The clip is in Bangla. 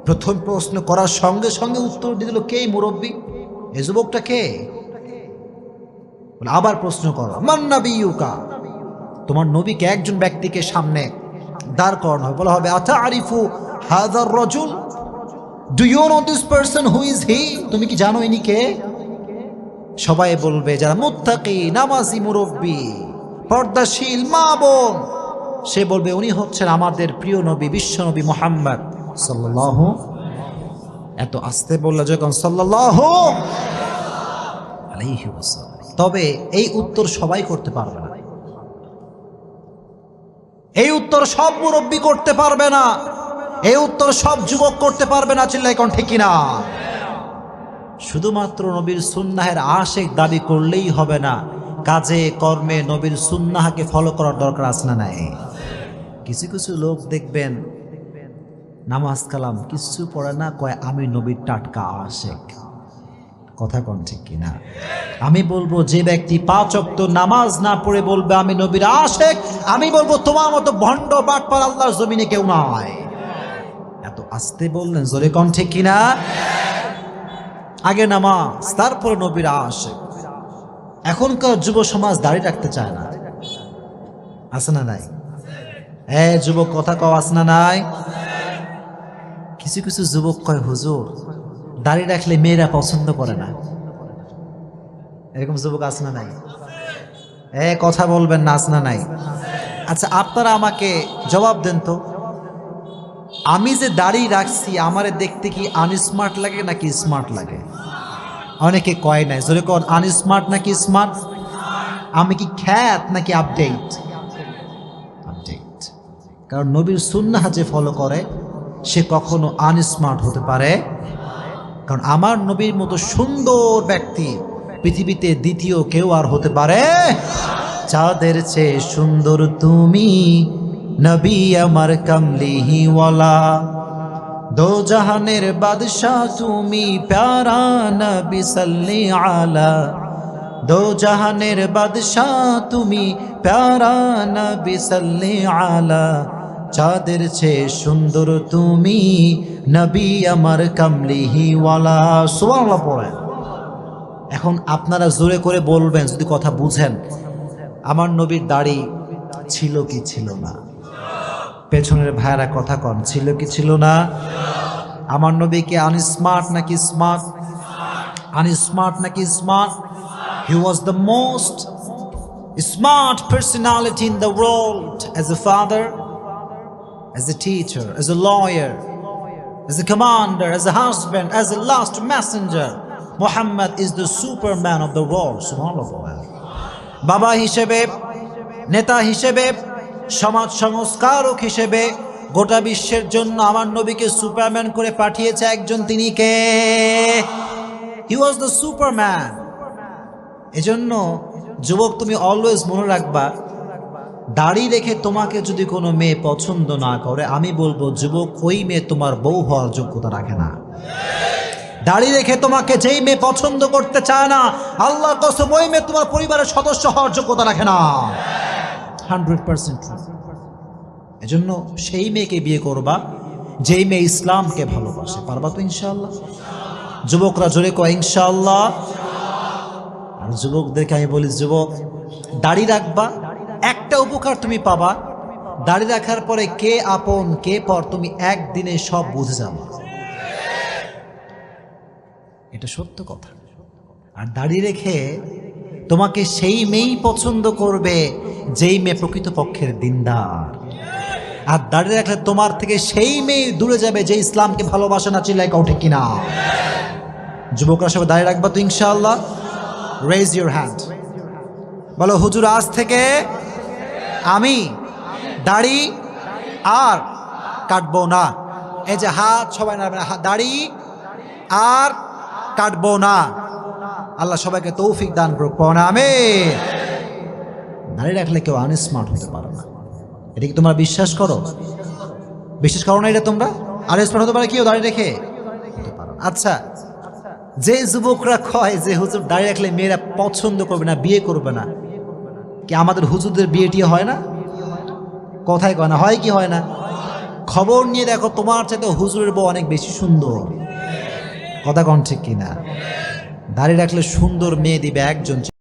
প্রথম প্রশ্ন করার সঙ্গে সঙ্গে উত্তর দিয়ে দিল, কে মুরব্বী? এ যুবকটা কে? আবার প্রশ্ন করো, মান নাবিয়ুকা, তোমার নবীকে একজন ব্যক্তিকে সামনে দাঁড় করানো হবে, বলা হবে আতারিফু হাযার রাজুল, do you know this person, who is he? তুমি কি জানো ইনি কে? সবাই বলবে যারা মুত্তাকি, নামাজি, মুরব্বী, পর্দাশীল মা বোন, সে বলবে উনি হচ্ছেন আমাদের প্রিয় নবী, বিশ্বনবী মুহাম্মদ সাল্লাল্লাহু। এত আস্তে বললে যখন সাল্লাল্লাহু আলাইহি ওয়াসাল্লাম। তবে এই উত্তর সবাই করতে পারবে না, এই উত্তর সব মুরব্বী করতে পারবে না, এই উত্তর সব যুবক করতে পারবে না। চিল্লাই কোন ঠিক কিনা? শুধুমাত্র নবীর সুন্নাহের আশিক দাবি করলেই হবে না, কাজে কর্মে নবীর সুন্নাহকে ফলো করার দরকার আছে না নাই? কিছু কিছু লোক দেখবেন নামাজ কালাম কিছু পড়ে না, কয় আমি নবীর টাটকা আশিক। কথা কোন ঠিক কিনা? আমি বলবো যে ব্যক্তি 5 ওয়াক্ত নামাজ না পড়ে বলবে আমি নবীর আশিক, আমি বলবো তোমার মতো ভণ্ড বাটপার আল্লাহর জমিনে কেউ নাই। এত আস্তে বললেন, জোরে কোন ঠিক কিনা? আগে নামাজ, তারপরে নবীর আশিক। এখনকার যুব সমাজ দাঁড়িয়ে রাখতে চায় না, আছে না নাই? যুবক কথা কও, আছে না নাই? কিছু কিছু যুবক কয় হুজুর দাড়ি রাখলে মেয়েরা পছন্দ করে না, এরকম যুবক আছে না নাই? কথা বলবেন না, আছে না নাই? আচ্ছা আপনারা আমাকে জবাব দেন তো, আমি যে দাড়ি রাখছি আমারে দেখতে কি আনস্মার্ট লাগে নাকি স্মার্ট লাগে? অনেকে কয় নাই, জোরে কোন, আনস্মার্ট নাকি স্মার্ট? আমি কি খ্যাত নাকি আপডেট? আপডেট। কারণ নবীর সুন্নাহ যে ফলো করে সে কখনো আনস্মার্ট হতে পারে, কারণ আমার নবীর মতো সুন্দর ব্যক্তি পৃথিবীতে দ্বিতীয় কেউ আর হতে পারে। চাঁদের চেয়ে সুন্দর তুমি নবী আমার কামলিহি ওয়ালা, দো জাহানের বাদশাহ তুমি প্যারা নবী সাল্লি আলা, দো জাহানের বাদশাহ তুমি প্যারা নবী সাল্লি আলা, চাঁদের চেয়ে সুন্দর তুমি নবী আমার কামলিহি ওয়ালা। সুবহানাল্লাহ পড়েন। এখন আপনারা জোরে করে বলবেন যদি কথা বুঝেন, আমার নবীর দাড়ি ছিল কি ছিল না? পেছনের ভাইরা কথা কন, ছিল কি ছিল না? আমার নবী কি আনস্মার্ট নাকি স্মার্ট? আনস্মার্ট নাকি smart? He was the most smart personality in the world, as a father, as a teacher, as a lawyer, as a commander, as a husband, as a last messenger. Muhammad is the superman of the world. Subhanallah. বাবা হিসেবে, নেতা হিসেবে, সমাজ সংস্কারক হিসেবে গোটা বিশ্বের জন্য আমার নবীকে সুপারম্যান করে পাঠিয়েছে একজন, তিনি কে? He was the superman. এজন্য যুবক তুমি অলওয়েজ মনে রাখবা, দাড়ি রেখে তোমাকে যদি কোনো মেয়ে পছন্দ না করে, আমি বলবো যুবক ওই মেয়ে তোমার বউ হওয়ার যোগ্যতা রাখে না। দাড়ি রেখে তোমাকে যেই মেয়ে পছন্দ করতে চায় না, আল্লাহর কসম ওই মেয়ে তোমার পরিবারের সদস্য হওয়ার যোগ্যতা রাখে না। 100%। এজন্য সেই মেয়েকে বিয়ে করবা যেই মেয়ে ইসলামকে ভালোবাসে। পারবা তো ইনশাআল্লাহ? যুবকরা জোরে কয় ইনশাআল্লাহ। আর যুবকদেরকে আমি বলি, যুবক দাড়ি রাখবা, একটা উপকার তুমি পাবা, দাড়ি রাখার পরে কে আপন কে পর তুমি একদিনে সব বুঝে যাবে, এটা সত্য কথা। আর দাড়ি রেখে তোমাকে সেই মেয়েই পছন্দ করবে যেই মেয়ে প্রকৃতপক্ষের দিনদার। আর দাড়ি রাখলে তোমার থেকে সেই মেয়ে দূরে যাবে যে ইসলামকে ভালোবাসে না। চিল্লাই কও ঠিক কিনা? যুবকরা সবাই দাড়ি রাখবা তো ইনশাআল্লাহ? রেজ ইউর হ্যান্ড, বলো হুজুর আজ থেকে আমি দাড়ি আর কাটবো না। এই যে হাত সবাই নাড়বেন, দাড়ি আর কাটবো না। আল্লাহ সবাইকে তৌফিক দান করুক, পড়ো না আমিন। দাড়ি রাখলে কেউ আনস্মার্ট হতে পারে না, এটা কি তোমরা বিশ্বাস করো? বিশ্বাস করো না এটা তোমরা? আনস্মার্ট হতে পারে কেউ দাড়ি রেখে? আচ্ছা, যে যুবকরা কয় যে হুজুর দাড়ি রাখলে মেয়েরা পছন্দ করবে না, বিয়ে করবে না, কি আমাদের হুজুরদের বিয়ে টিয়ে হয় না? কথায় কয় না, হয় কি হয় না? খবর নিয়ে দেখো তোমার চাইতে হুজুরের বউ অনেক বেশি সুন্দর। কথা কন ঠিক কিনা? দাড়ি রাখলে সুন্দর মেয়ে দিবে একজন।